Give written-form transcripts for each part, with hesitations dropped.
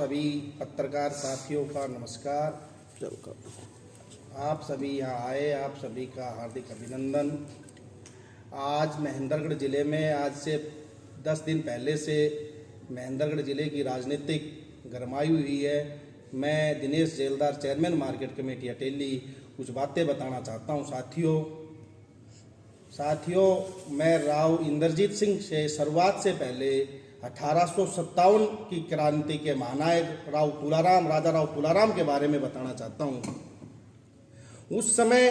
सभी पत्रकार साथियों का नमस्कार। आप सभी यहाँ आए, आप सभी का हार्दिक अभिनंदन। आज महेंद्रगढ़ ज़िले में आज से 10 दिन पहले से महेंद्रगढ़ ज़िले की राजनीतिक गरमाई हुई है। मैं Dinesh Jaildar, chairman market committee Ateli, कुछ बातें बताना चाहता हूँ। साथियों, मैं राव इंद्रजीत सिंह से शुरुआत से पहले 1857 की क्रांति के महानायक राजा राव तुलाराम के बारे में बताना चाहता हूँ। उस समय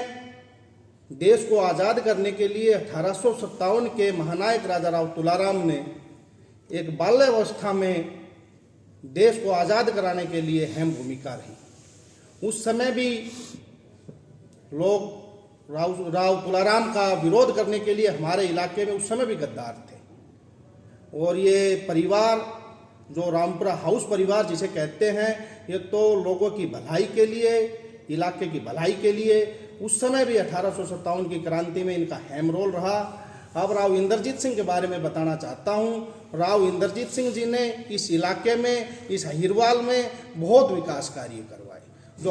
देश को आज़ाद करने के लिए 1857 के महानायक राजा राव तुलाराम ने एक बाल्यावस्था में देश को आज़ाद कराने के लिए अहम भूमिका रही। उस समय भी लोग राव तुलाराम का विरोध करने के लिए हमारे इलाके में उस समय भी गद्दार थे। और ये परिवार जो रामपुरा हाउस परिवार जिसे कहते हैं, ये तो लोगों की भलाई के लिए, इलाके की भलाई के लिए उस समय भी 1857 की क्रांति में इनका अहम रोल रहा। अब राव इंद्रजीत सिंह के बारे में बताना चाहता हूँ। राव इंद्रजीत सिंह जी ने इस इलाके में, इस अहिरवाल में बहुत विकास कार्य करवाए। जो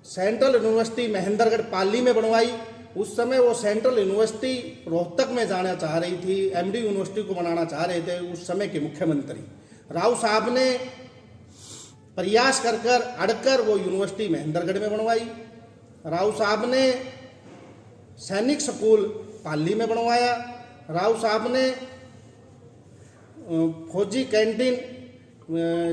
सेंट्रल यूनिवर्सिटी महेंद्रगढ़ पाली में बनवाई, उस समय वो सेंट्रल यूनिवर्सिटी रोहतक में जाना चाह रही थी, एमडी यूनिवर्सिटी को बनाना चाह रहे थे उस समय के मुख्यमंत्री। राव साहब ने प्रयास कर अड़कर वो यूनिवर्सिटी महेंद्रगढ़ में बनवाई। राव साहब ने सैनिक स्कूल पाली में बनवाया। राव साहब ने फौजी कैंटीन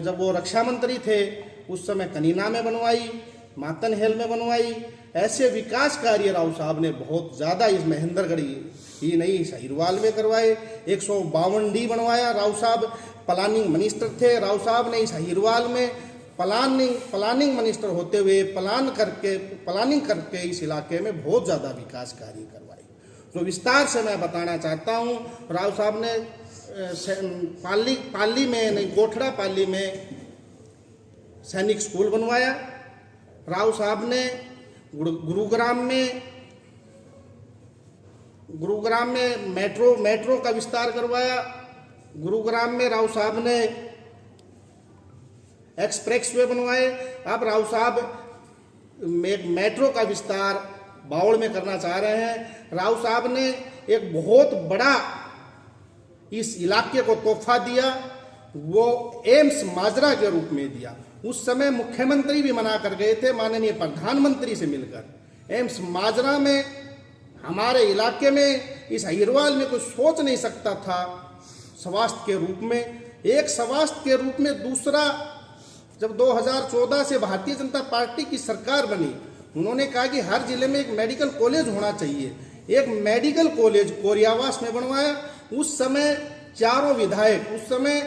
जब वो रक्षा मंत्री थे उस समय कनीना में बनवाई, मातनहेल में बनवाई। ऐसे विकास कार्य राव साहब ने बहुत ज़्यादा इस महेंद्रगढ़ ही नहीं इस अहिरवाल में करवाए। 152 डी बनवाया। राव साहब प्लानिंग मिनिस्टर थे। राव साहब ने इस अहिरवाल में प्लानिंग मिनिस्टर होते हुए प्लानिंग करके इस इलाके में बहुत ज़्यादा विकास कार्य करवाए। तो विस्तार से मैं बताना चाहता हूँ। राव साहब ने कोठड़ा पाली में सैनिक स्कूल बनवाया। राव साहब ने गुरुग्राम में मेट्रो का विस्तार करवाया। गुरुग्राम में राव साहब ने एक्सप्रेसवे बनवाए। अब राव साहब मेट्रो का विस्तार बावड़ में करना चाह रहे हैं। राव साहब ने एक बहुत बड़ा इस इलाके को तोहफा दिया, वो एम्स माजरा के रूप में दिया। उस समय मुख्यमंत्री भी मना कर गए थे माननीय प्रधानमंत्री से मिलकर। एम्स माजरा में हमारे इलाके में इस अहिरवाल में कोई सोच नहीं सकता था स्वास्थ्य के रूप में, एक स्वास्थ्य के रूप में। दूसरा, जब 2014 से भारतीय जनता पार्टी की सरकार बनी, उन्होंने कहा कि हर जिले में एक मेडिकल कॉलेज होना चाहिए। एक मेडिकल कॉलेज कोरियावास में बनवाया। उस समय चारों विधायक, उस समय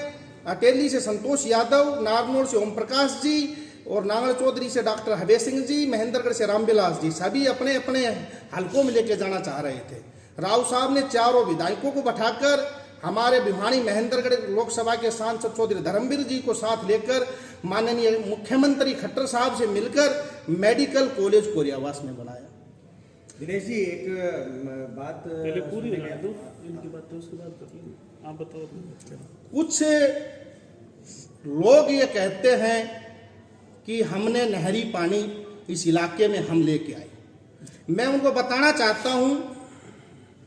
अटेली से संतोष यादव, नारनौल से ओम प्रकाश जी और नांगल चौधरी से डॉक्टर हबे सिंह जी, महेंद्रगढ़ से रामविलास जी, सभी अपने अपने हलकों में लेके जाना चाह रहे थे। राव साहब ने चारों विधायकों को बैठाकर हमारे भिवानी महेंद्रगढ़ लोकसभा के सांसद चौधरी धर्मवीर जी को साथ लेकर माननीय मुख्यमंत्री खट्टर साहब से मिलकर मेडिकल कॉलेज कोरियावास में बनाया। दिनेश जी, एक बात पहले पूरी इनकी बात तो उसके बाद आप बताओ। कुछ लोग ये कहते हैं कि हमने नहरी पानी इस इलाके में हम लेके आए। मैं उनको बताना चाहता हूं,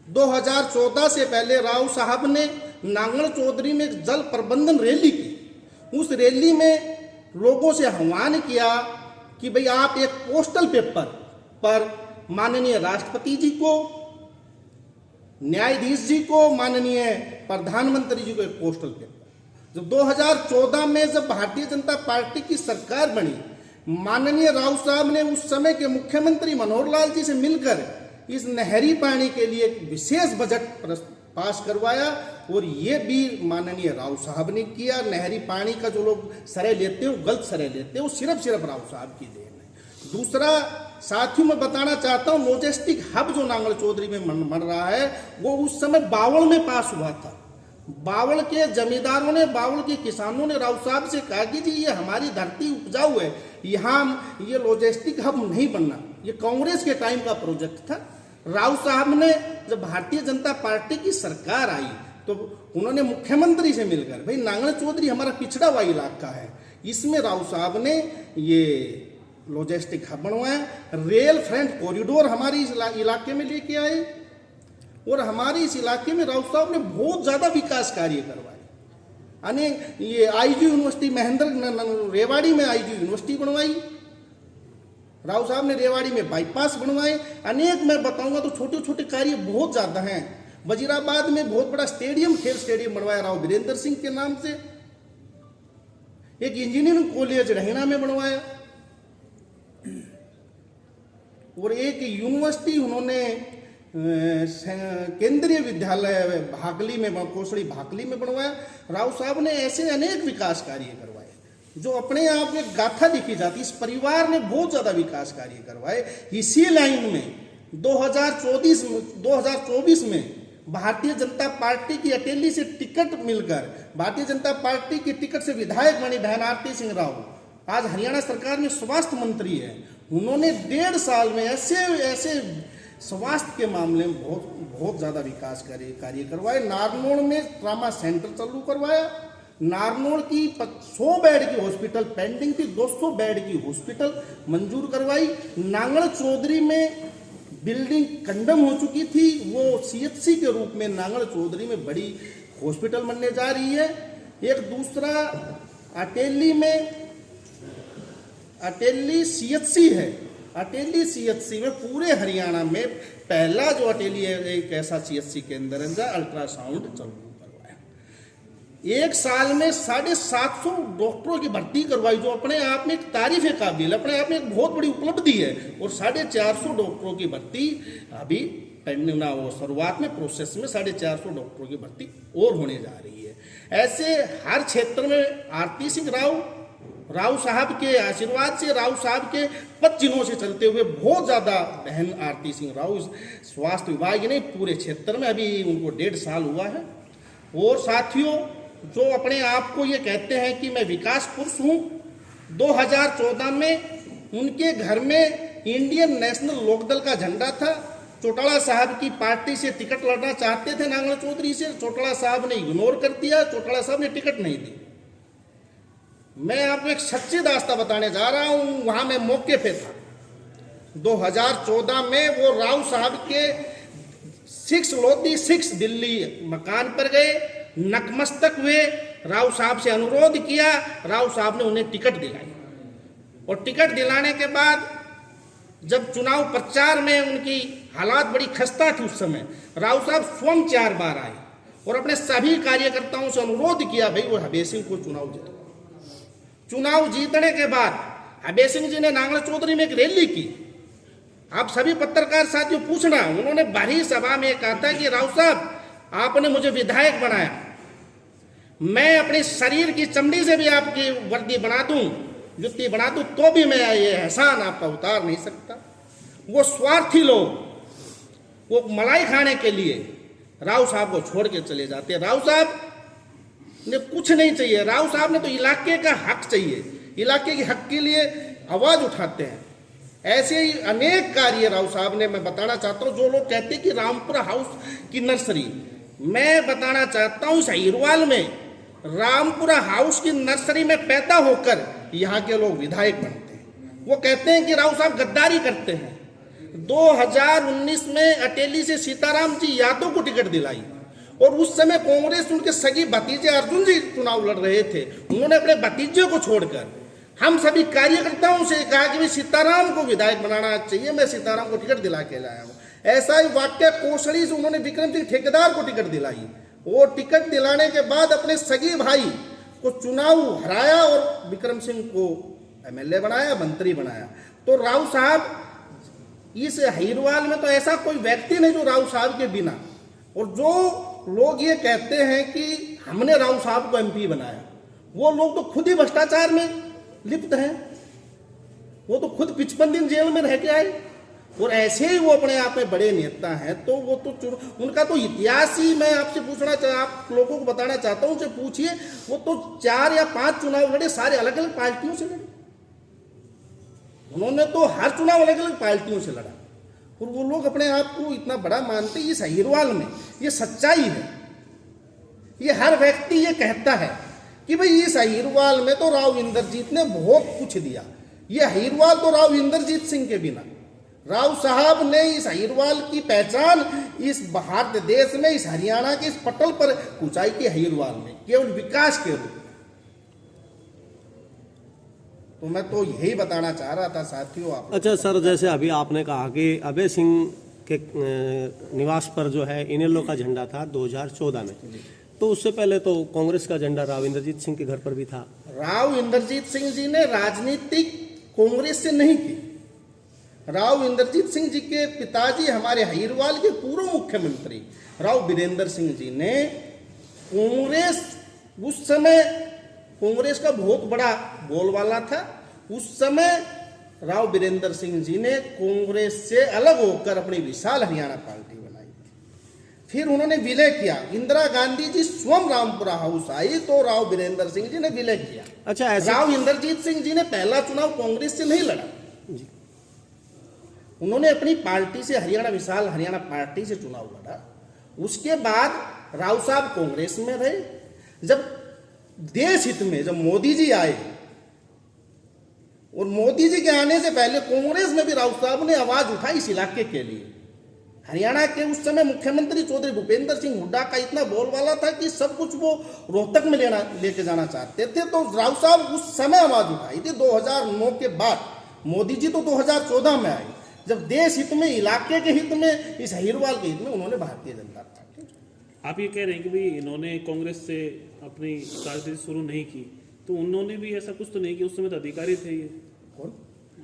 2014 से पहले राव साहब ने नांगल चौधरी में जल प्रबंधन रैली की। उस रैली में लोगों से आह्वान किया कि भाई आप एक पोस्टल पेपर पर माननीय राष्ट्रपति जी को, न्यायाधीश जी को, माननीय प्रधानमंत्री जी को एक पोस्टल पेपर। जब 2014 में जब भारतीय जनता पार्टी की सरकार बनी, माननीय राव साहब ने उस समय के मुख्यमंत्री मनोहर लाल जी से मिलकर इस नहरी पानी के लिए एक विशेष बजट पास करवाया। और ये भी माननीय राव साहब ने किया। नहरी पानी का जो लोग श्रेय लेते हैं वो गलत श्रेय लेते हैं, वो सिर्फ राव साहब की देन है। दूसरा, साथियों मैं बताना चाहता हूँ, लॉजिस्टिक हब जो नांगल चौधरी में बन रहा है, वो उस समय बावड़ में पास हुआ था। बावड़ के जमींदारों ने, बावड़ के किसानों ने राव साहब से कहा कि जी ये हमारी धरती उपजाऊ है, यहाँ ये लॉजिस्टिक हब नहीं बनना। ये कांग्रेस के टाइम का प्रोजेक्ट था। राव साहब ने जब भारतीय जनता पार्टी की सरकार आई तो उन्होंने मुख्यमंत्री से मिलकर, भाई नांगल चौधरी हमारा पिछड़ा हुआ इलाका है, इसमें राव साहब ने ये लॉजिस्टिक हब बनवाया, रेल फ्रंट कॉरिडोर हमारे इस इलाके में लेके आए और हमारे इस इलाके में राव साहब ने बहुत ज्यादा विकास कार्य करवाए। अनेक ये आईजी यूनिवर्सिटी महेंद्र रेवाड़ी में आईजी यूनिवर्सिटी बनवाई, राव साहब ने रेवाड़ी में बाईपास बनवाए, अनेक मैं बताऊंगा तो छोटे छोटे कार्य बहुत ज्यादा हैं। वजीराबाद में बहुत बड़ा स्टेडियम, खेल स्टेडियम बनवाया राव वीरेंद्र सिंह के नाम से। एक इंजीनियरिंग कॉलेज रहना में बनवाया और एक यूनिवर्सिटी उन्होंने केंद्रीय विद्यालय भाकली में, कोसड़ी भाकली में बनवाया। राव साहब ने ऐसे अनेक विकास कार्य करवाए जो अपने आप में गाथा लिखी जाती। इस परिवार ने बहुत ज्यादा विकास कार्य करवाए। इसी लाइन में 2024 में भारतीय जनता पार्टी की अटेली से टिकट मिलकर भारतीय जनता पार्टी की टिकट से विधायक बनी बहन आरती सिंह राव, आज हरियाणा सरकार में स्वास्थ्य मंत्री है। उन्होंने 1.5 साल में ऐसे स्वास्थ्य के मामले में बहुत ज्यादा विकास कार्य करवाए। नारनौल में ट्रामा सेंटर चालू करवाया। नारनौल की 100 बेड की हॉस्पिटल पेंडिंग थी, 200 बेड की हॉस्पिटल मंजूर करवाई। नांगल चौधरी में बिल्डिंग कंडम हो चुकी थी, वो सीएचसी के रूप में नांगल चौधरी में बड़ी हॉस्पिटल बनने जा रही है। एक दूसरा अटेली सीएचसी है। अटेली सीएचसी में पूरे हरियाणा में पहला जो अटेली है, एक ऐसा सीएचसी के अंदर अल्ट्रासाउंड चालू करवाया। एक साल में 750 डॉक्टरों की भर्ती करवाई, जो अपने आप में एक तारीफ काबिल, अपने आप में एक बहुत बड़ी उपलब्धि है। और 450 डॉक्टरों की भर्ती अभी पेंडिंग ना हो, शुरुआत में प्रोसेस में 450 डॉक्टरों की भर्ती और होने जा रही है। ऐसे हर क्षेत्र में आरती सिंह राव साहब के आशीर्वाद से, राव साहब के पद चिन्हों से चलते हुए बहुत ज्यादा बहन आरती सिंह राव स्वास्थ्य विभाग ने पूरे क्षेत्र में, अभी उनको 1.5 साल हुआ है। और साथियों, जो अपने आप को ये कहते हैं कि मैं विकास पुरुष हूं, 2014 में उनके घर में इंडियन नेशनल लोकदल का झंडा था। चौटाला साहब की पार्टी से टिकट लड़ना चाहते थे नांगल चौधरी से, चौटाला साहब ने इग्नोर कर दिया, चौटाला साहब ने टिकट नहीं दी। मैं आपको एक सच्ची दास्ता बताने जा रहा हूं, वहां मैं मौके पे था। 2014 में वो राव साहब के 6 लोधी 6 दिल्ली मकान पर गए, नतमस्तक हुए, राव साहब से अनुरोध किया, राव साहब ने उन्हें टिकट दिलाई। और टिकट दिलाने के बाद जब चुनाव प्रचार में उनकी हालात बड़ी खस्ता थी उस समय, राव साहब स्वयं 4 बार आए और अपने सभी कार्यकर्ताओं से अनुरोध किया, भाई वो हबे सिंह को चुनाव जीतो। चुनाव जीतने के बाद हबे सिंह जी ने नांगल चौधरी में एक रैली की। आप सभी पत्रकार साथियों पूछना, उन्होंने बड़ी सभा में कहा था कि राव साहब आपने मुझे विधायक बनाया, मैं अपने शरीर की चमड़ी से भी आपकी वर्दी बना दूं, जुत्ती बना दूं, तो भी मैं ये एहसान आपका उतार नहीं सकता। वो स्वार्थी लोग वो मलाई खाने के लिए राव साहब को छोड़ के चले जाते हैं। राव साहब ने कुछ नहीं चाहिए, राव साहब ने तो इलाके का हक चाहिए, इलाके के हक के लिए आवाज उठाते हैं। ऐसे ही अनेक कार्य राव साहब ने, मैं बताना चाहता हूं। जो लोग कहते हैं कि रामपुरा हाउस की नर्सरी, मैं बताना चाहता हूं सहीरवाल में रामपुरा हाउस की नर्सरी में पैदा होकर यहाँ के लोग विधायक बनते हैं। वो कहते हैं कि राव साहब गद्दारी करते हैं। 2019 में अटेली से सीताराम जी यादव को टिकट दिलाई और उस समय कांग्रेस उनके सगी भतीजे अर्जुन जी चुनाव लड़ रहे थे। उन्होंने अपने भतीजे को छोड़कर हम सभी कार्यकर्ताओं से कहा कि सीताराम को विधायक बनाना चाहिए, मैं सीताराम को टिकट दिला के लाया हूँ। ऐसा ही वाक्य कोसड़ी से उन्होंने विक्रम सिंह ठेकेदार को टिकट दिलाई। वो टिकट दिलाने के बाद अपने सगे भाई को चुनाव हराया और विक्रम सिंह को एमएलए बनाया, मंत्री बनाया। तो राव साहब, इस हीरवाल में तो ऐसा कोई व्यक्ति नहीं जो राव साहब के बिना, और जो लोग ये कहते हैं कि हमने राव साहब को एमपी बनाया, वो लोग तो खुद ही भ्रष्टाचार में लिप्त हैं। वो तो खुद 55 दिन जेल में रह के आए और ऐसे ही वो अपने आप में बड़े नेता हैं। तो वो तो उनका तो इतिहास ही मैं आपसे आप लोगों को बताना चाहता हूं, उनसे पूछिए। वो तो 4 या 5 चुनाव लड़े, सारे अलग अलग पार्टियों से लड़े। उन्होंने तो हर चुनाव अलग अलग पार्टियों से लड़ा और वो लोग अपने आप को इतना बड़ा मानते हैं। इस अहिरवाल में ये सच्चाई है, ये हर व्यक्ति ये कहता है कि भाई इस अहिरवाल में तो राव इंद्रजीत ने बहुत कुछ दिया। ये अहिरवाल तो राव इंद्रजीत सिंह के बिना, राव साहब ने इस अहिरवाल की पहचान इस भारत देश में, इस हरियाणा के इस पटल पर ऊंचाई की अहिरवाल में केवल विकास के रूप। तो मैं तो यही बताना चाह रहा था साथियों आप। अच्छा सर, जैसे अभी आपने कहा कि अभय सिंह के निवास पर जो है इनेलो का झंडा था 2014 में, तो उससे पहले तो कांग्रेस का झंडा राव इंद्रजीत सिंह के घर पर भी था। राव इंद्रजीत सिंह जी ने राजनीतिक कांग्रेस से नहीं की। राव इंद्रजीत सिंह जी के पिताजी हमारे अहिरवाल के पूर्व मुख्यमंत्री राव वीरेंद्र सिंह जी ने कांग्रेस, उस समय कांग्रेस का बहुत बड़ा बोलबाला था। उस समय राव वीरेंद्र सिंह जी ने कांग्रेस से अलग होकर अपनी विशाल हरियाणा पार्टी बनाई। फिर उन्होंने विलय किया। इंदिरा गांधी जी स्वयं रामपुरा हाउस आई तो राव वीरेंद्र सिंह जी ने विलय किया। अच्छा, ऐसे राव इंद्रजीत सिंह जी ने पहला चुनाव कांग्रेस से नहीं लड़ा, उन्होंने अपनी पार्टी से, हरियाणा विशाल हरियाणा पार्टी से चुनाव लड़ा। उसके बाद राव साहब कांग्रेस में रहे। जब देश हित में जब मोदी जी आए, और मोदी जी के आने से पहले कांग्रेस में भी राव साहब ने आवाज उठाई इस इलाके के लिए। हरियाणा के उस समय मुख्यमंत्री चौधरी भूपेंद्र सिंह हुड्डा का इतना बोलबाला था कि सब कुछ वो रोहतक में लेके जाना चाहते थे। तो राव साहब उस समय आवाज उठाई थी। 2009 के बाद मोदी जी तो 2014 में आए, जब देश हित में, इलाके के हित में, इस अहिरवाल के हित में उन्होंने भारतीय जनता पार्टी। आप ये कह रहे हैं कि भाई इन्होंने कांग्रेस से अपनी राजनीति शुरू नहीं की, तो उन्होंने भी ऐसा कुछ तो नहीं किया? उस समय तो अधिकारी थे ये। कौन?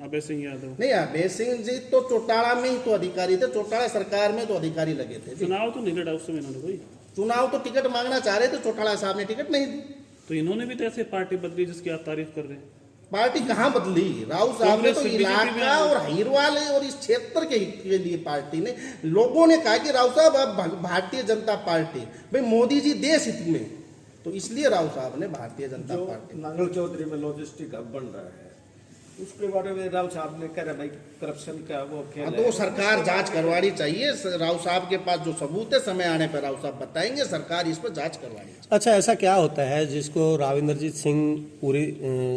अभय सिंह यादव। नहीं, अभय सिंह जी तो चौटाला में ही तो अधिकारी थे, चौटाला सरकार में तो अधिकारी लगे थे। चुनाव तो नहीं लड़ा उस समय इन्होंने कोई? चुनाव तो टिकट मांगना चाह रहे थे, चौटाला साहब ने टिकट नहीं दी। तो इन्होंने भी तो ऐसे पार्टी बदली जिसकी आप तारीफ कर रहे हैं। पार्टी कहाँ बदली? राव साहब ने तो कांग्रेस से बीजेपी में इलाका और अहिरवाल और इस क्षेत्र के हित के लिए पार्टी ने, लोगों ने कहा कि राव साहब अब भारतीय जनता पार्टी, भाई मोदी जी देश हित में, तो इसलिए राव साहब ने भारतीय जनता पार्टी। नांगल चौधरी में लॉजिस्टिक हब बन रहा है, उसके बारे में राव साहब ने कह रहे भाई करप्शन का वो खेल तो सरकार जांच करवानी चाहिए। राव साहब के पास जो सबूत है, समय आने पर राव साहब बताएंगे, सरकार इस पर जांच करवानी चाहिए। अच्छा, ऐसा क्या होता है जिसको राव इंद्रजीत सिंह पूरी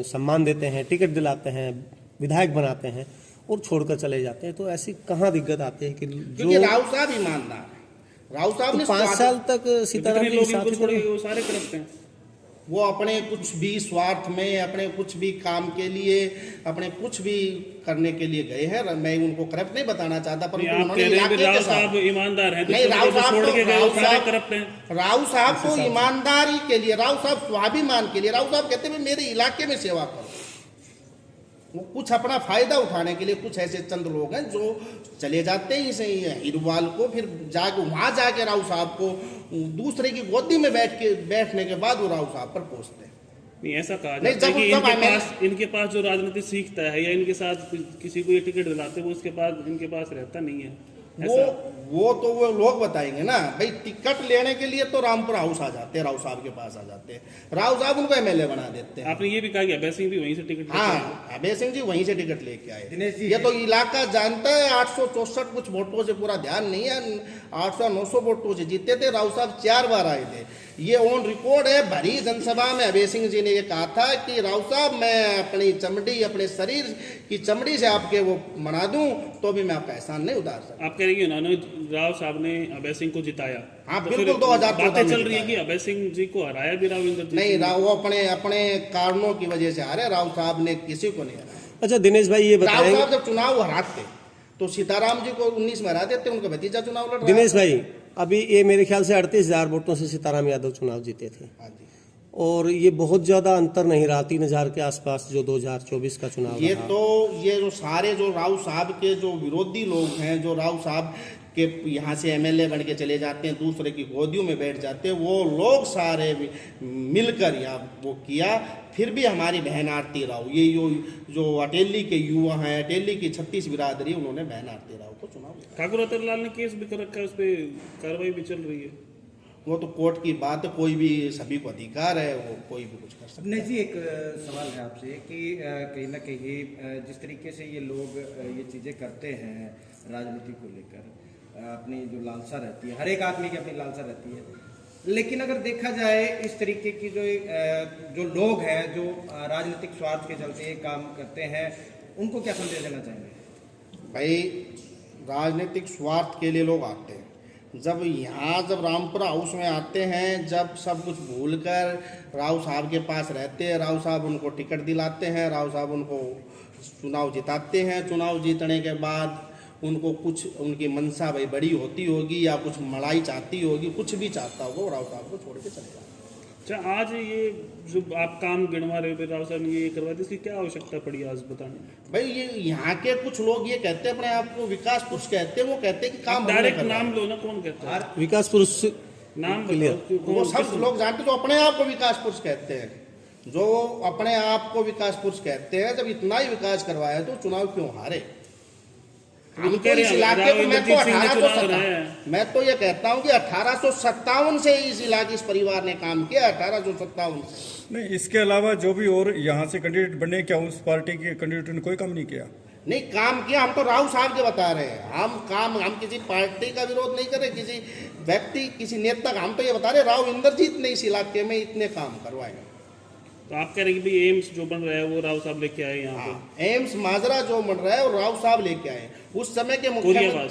सम्मान देते हैं, टिकट दिलाते हैं, विधायक बनाते हैं और छोड़कर चले जाते हैं? तो ऐसी कहाँ दिक्कत आती है कि क्योंकि राव साहब ईमानदार है। राव साहब ने 5 साल तक सीताराम जितने के लोग साथ इनको ही छोड़े रहे। वो सारे करप्ट हैं। वो अपने कुछ भी स्वार्थ में, अपने कुछ भी काम के लिए, अपने कुछ भी करने के लिए गए हैं। मैं उनको करप्ट नहीं बताना चाहता, पर आप कह रहे हैं कि राव साहब ईमानदार हैं, नहीं, राव साहब छोड़ के गए वो सारे करप्ट हैं। राव साहब को ईमानदारी के लिए, राव साहब स्वाभिमान के लिए, राव साहब कहते हैं मेरे इलाके में सेवा करो। वो कुछ अपना फायदा उठाने के लिए कुछ ऐसे चंद लोग हैं जो चले जाते हैं इसे अहिरवाल को, फिर जाके वहां जाके राव साहब को दूसरे की गोदी में बैठने के बाद वो राव साहब पर पहुंचते हैं। नहीं, ऐसा कहा नहीं, जाता है कि जब इनके पास जो राजनीति सीखता है या इनके साथ किसी को ये टिकट दिलाते हैं, वो उसके पास इनके पास रहता नहीं है। वो तो वो लोग बताएंगे ना भाई। टिकट लेने के लिए तो रामपुरा हाउस आ जाते हैं, राव साहब के पापास आ जाते हैं, राव साहब उनको एमएलए बना देते हैं। आपने ये भी कहा कि अभय सिंह भी वहीं से टिकट हाँ, अभय सिंह जी वहीं से टिकट लेके आए। दिनेश जी, ये तो इलाका जानता है। 864 कुछ वोटों से, पूरा ध्यान नहीं है, 800-900 वोटों से जीते थे। राव साहब 4 बार आए थे। ये ऑन रिकॉर्ड है। भरी जनसभा में अभय सिंह जी ने ये कहा था कि राव साहब मैं अपनी चमड़ी, अपने शरीर की चमड़ी से आपके वो मना दूं तो भी मैं आपका एहसान नहीं उतार सकता। आप कह रही है उन्होंने, राव साहब ने अभय सिंह को जिताया। हाँ, तो बिल्कुल, फिर 2014 बातें में चल रही है कि जिताया। अभय सिंह जी को हराया भी राव इंद्रजीत नहीं, सिंह। वो अपने कारणों की वजह से हारे। राव साहब ने किसी को नहीं हराया। अच्छा दिनेश भाई, ये राव बताएं, साहब जब चुनाव हराते तो सीताराम जी को 19 में हरा देते, उनका भतीजा चुनाव लड़ रहा दिनेश था। भाई, अभी ये मेरे ख्याल से 38,000 वोटों से सीताराम यादव चुनाव जीते थे, हाँ जी। और ये बहुत ज्यादा अंतर नहीं रहा 3,000 के आसपास जो 2024 का चुनाव ये रहा। तो ये जो सारे जो राव साहब के जो विरोधी लोग हैं, जो राव साहब के यहाँ से एमएलए बन के चले जाते हैं, दूसरे की गोदियों में बैठ जाते हैं, वो लोग सारे मिलकर यहाँ वो किया। फिर भी हमारी बहन आरती राव, ये जो अटेली के युवा हैं, अटेली की 36 बिरादरी, उन्होंने बहन आरती राव को चुनाव दिया। ठाकुर रतनलाल ने केस भी कर रखा है, उस पर कार्रवाई भी चल रही है। वो तो कोर्ट की बात है, कोई भी, सभी को अधिकार है, वो कोई भी कुछ कर सकता है। नहीं जी, एक सवाल है आपसे कि कहीं ना कहीं जिस तरीके से ये लोग ये चीज़ें करते हैं राजनीति को लेकर अपनी जो लालसा रहती है, हर एक आदमी की अपनी लालसा रहती है, लेकिन अगर देखा जाए इस तरीके की जो लोग हैं जो राजनीतिक स्वार्थ के चलते ये काम करते हैं, उनको क्या संदेश देना चाहेंगे? भाई राजनीतिक स्वार्थ के लिए लोग आते हैं। जब रामपुरा हाउस में आते हैं, जब सब कुछ भूलकर राव साहब के पास रहते हैं, राव साहब उनको टिकट दिलाते हैं, राव साहब उनको चुनाव जिताते हैं, चुनाव जीतने के बाद उनको कुछ उनकी मनसा भाई बड़ी होती होगी या कुछ मड़ाई चाहती होगी, कुछ भी चाहता होगा, वो राव साहब को छोड़ के चले जाते हैं। अच्छा, आज ये जो आप काम गिनवा रहे हो राव साहब ने ये करवा दी, इसकी क्या आवश्यकता पड़ी आज बताने? भाई ये यहाँ के कुछ लोग ये कहते हैं, अपने आप को विकास पुरुष कहते हैं, वो कहते हैं कि काम हमने डायरेक्ट करवाया। नाम लो ना, कौन कहता है? विकास पुरुष नाम क्लियर। बताओ, वो कौन- सब लोग जानते हैं जो अपने आप को विकास पुरुष कहते हैं, जो अपने आप को विकास पुरुष कहते हैं। जब इतना ही विकास करवाया तो चुनाव क्यों हारे? हम तो इस इलाके को मैं तो ये कहता हूँ कि 1857 से इस इलाके इस परिवार ने काम किया, 1857 से। नहीं, इसके अलावा जो भी और यहाँ से कैंडिडेट बने, क्या उस पार्टी के कैंडिडेट ने कोई काम नहीं किया? नहीं काम किया, हम तो राव साहब के बता रहे हैं। हम किसी पार्टी का विरोध नहीं कर रहे, किसी व्यक्ति किसी नेता का, हम तो ये बता रहे राव इंद्रजीत ने इस इलाके में इतने काम करवाए। तो आप कह रहे हैं कि भाई एम्स जो बन रहा है वो राव साहब लेके आए यहाँ पे? हाँ, एम्स माजरा जो बन रहा है वो राव साहब लेके आए। उस समय के मुख्यमंत्री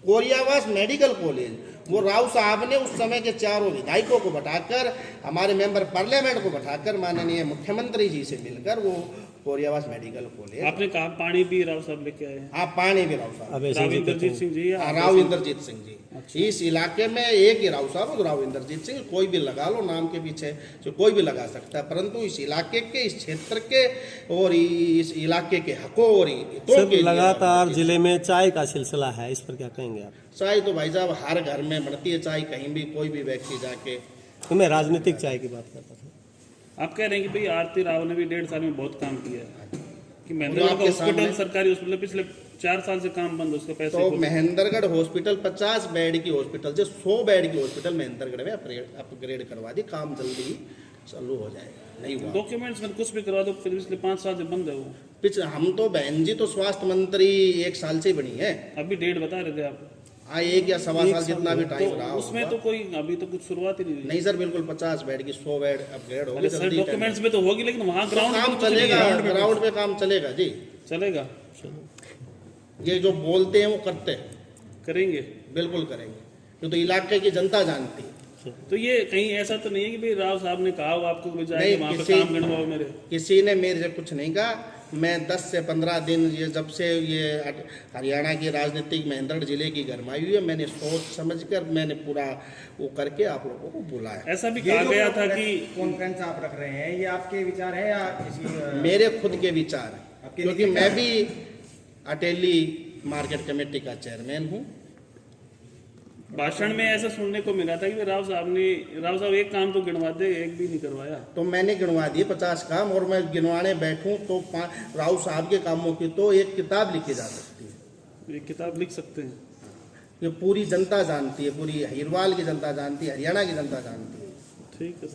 कोरियावास मेडिकल कॉलेज, वो राव साहब ने उस समय के चारों विधायकों को बैठाकर, हमारे मेंबर पार्लियामेंट को बैठाकर, माननीय मुख्यमंत्री जी से मिलकर वो कोरियावास मेडिकल कॉलेज। आपने कहा पानी भी राव साहब लेके आए हैं? हाँ, पानी भी राव साहब, अबे राव इंद्रजीत सिंह जी? हाँ, राव इंद्रजीत सिंह जी। इस इलाके में एक ही राव साहब और राव इंद्रजीत सिंह, कोई भी लगा लो नाम के पीछे, जो कोई भी लगा सकता है, परंतु इस इलाके के, इस क्षेत्र के और इस इलाके के हकों और हितों सर, के लिए लगातार जिले में चाय का सिलसिला है, इस पर क्या कहेंगे आप? चाय तो भाई साहब हर घर में बनती है चाय, कहीं भी कोई भी व्यक्ति जाके। तो मैं राजनीतिक चाय की बात करता था। आप कह रहे हैं कि भाई आरती राव ने भी 1.5 साल में बहुत काम किया है कि वो महेंद्रगढ़ का आपके हॉस्पिटल, सामने- सरकारी हॉस्पिटल पिछले 4 साल से काम बंद, उसके पैसे तो को- महेंद्रगढ़ हॉस्पिटल 50 बेड की हॉस्पिटल से 100 बेड की हॉस्पिटल महेंद्रगढ़ में अपग्रेड करवा दी, काम जल्दी ही चालू हो जाएगा। नहीं हुआ डॉक्यूमेंट्स में कुछ भी करवा दो, फिर पिछले 5 साल से बंद है वो। हम तो बहन जी तो स्वास्थ्य मंत्री 1 साल से बनी है। अभी डेट बता रहे थे आप, हाँ, 1 या सवा साल जितना भी टाइम तो रहा उसमें होगा। तो कोई अभी तो कुछ शुरुआत ही नहीं हुई। नहीं सर, बिल्कुल 50 बेड की 100 बेड अपग्रेड होगी अरे सर, जल्दी। डॉक्यूमेंट्स में तो होगी, लेकिन वहाँ ग्राउंड काम चलेगा, ग्राउंड पे काम चलेगा जी, चलेगा, ये जो बोलते हैं वो करते हैं, करेंगे। बिल्कुल करेंगे, ये तो इलाके की जनता जानती है। तो ये कहीं ऐसा तो नहीं है कि भाई राव साहब ने कहा हो आपको कि जाके नहीं, वहाँ पे किसी- काम गिनवाओ मेरे? किसी ने मेरे से कुछ नहीं कहा। मैं 10 से 15 दिन ये जब से ये हरियाणा की राजनीतिक महेंद्रगढ़ जिले की गरमाई हुई है, मैंने सोच समझकर मैंने पूरा वो करके आप लोगों को बुलाया। ऐसा भी ये कहा जो गया था कि कॉन्फ्रेंस आप रख रहे हैं, ये आपके विचार है या किसी मेरे खुद के विचार हैं, आपके क्योंकि निजी मैं भी अटेली मार्केट कमेटी का चेयरमैन हूँ। भाषण में ऐसा सुनने को मिला था कि राव साहब एक काम तो गिनवा दे, एक भी नहीं करवाया। तो मैंने गिनवा दिए 50 काम, और मैं गिनवाने बैठूं तो राव साहब के कामों की तो एक किताब लिखी जा सकती है। ये किताब लिख सकते हैं? ये पूरी जनता जानती है, पूरी हिरवाल की जनता जानती है, हरियाणा की जनता जानती है। ठीक है।